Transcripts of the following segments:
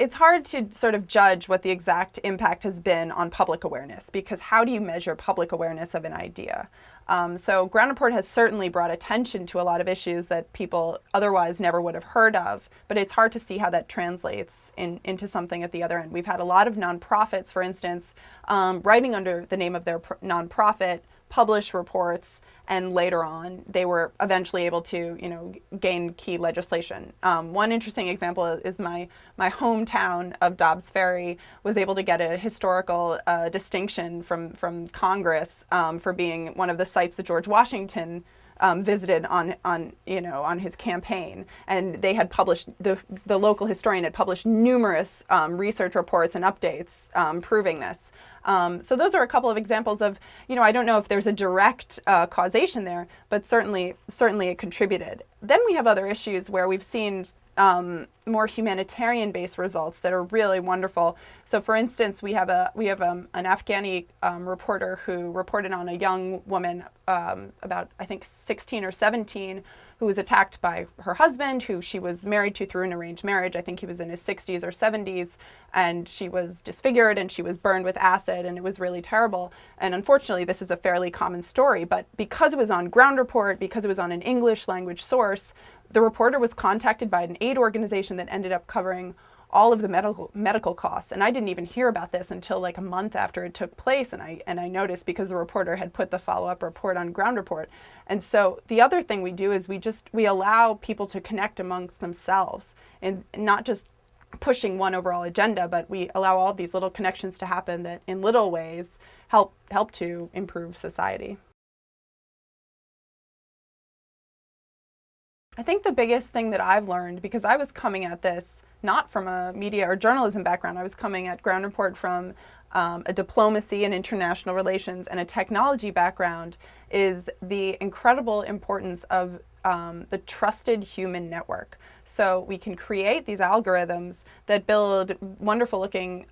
it's hard to sort of judge what the exact impact has been on public awareness, because how do you measure public awareness of an idea? So GroundReport has certainly brought attention to a lot of issues that people otherwise never would have heard of, but it's hard to see how that translates into something at the other end. We've had a lot of nonprofits, for instance, writing under the name of their nonprofit, publish reports, and later on they were eventually able to, gain key legislation. One interesting example is my hometown of Dobbs Ferry was able to get a historical distinction from Congress for being one of the sites that George Washington visited on his campaign, and they had published, the local historian had published numerous research reports and updates proving this. So those are a couple of examples of, I don't know if there's a direct causation there, but certainly it contributed. Then we have other issues where we've seen more humanitarian-based results that are really wonderful. So, for instance, we have an Afghani reporter who reported on a young woman about, I think, 16 or 17, who was attacked by her husband, who she was married to through an arranged marriage. I think he was in his 60s or 70s, and she was disfigured and she was burned with acid, and it was really terrible. And unfortunately, this is a fairly common story, but because it was on GroundReport, because it was on an English language source, the reporter was contacted by an aid organization that ended up covering all of the medical costs. And I didn't even hear about this until like a month after it took place, and I noticed because the reporter had put the follow-up report on GroundReport. And so the other thing we do is we allow people to connect amongst themselves, and not just pushing one overall agenda, but we allow all these little connections to happen that in little ways help to improve society. I think the biggest thing that I've learned, because I was coming at this not from a media or journalism background, I was coming at GroundReport from a diplomacy and international relations and a technology background, is the incredible importance of the trusted human network. So we can create these algorithms that build wonderful looking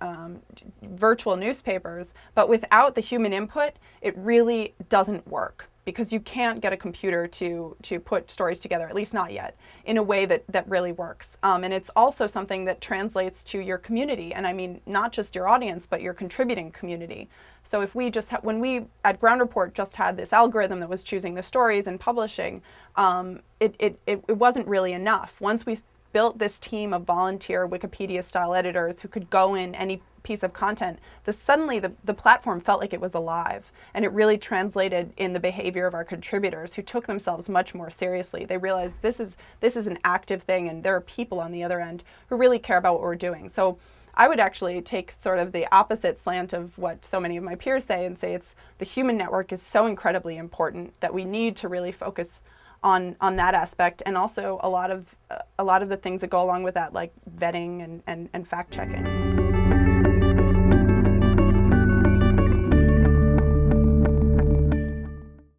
virtual newspapers, but without the human input, it really doesn't work, because you can't get a computer to put stories together, at least not yet, in a way that really works. And it's also something that translates to your community. And I mean, not just your audience, but your contributing community. So if we just, when we at GroundReport just had this algorithm that was choosing the stories and publishing, it wasn't really enough. Once we built this team of volunteer Wikipedia-style editors who could go in any piece of content, suddenly the platform felt like it was alive, and it really translated in the behavior of our contributors, who took themselves much more seriously. They realized this is an active thing, and there are people on the other end who really care about what we're doing. So I would actually take sort of the opposite slant of what so many of my peers say, and say it's the human network is so incredibly important that we need to really focus on that aspect, and also a lot of the things that go along with that, like vetting and fact checking.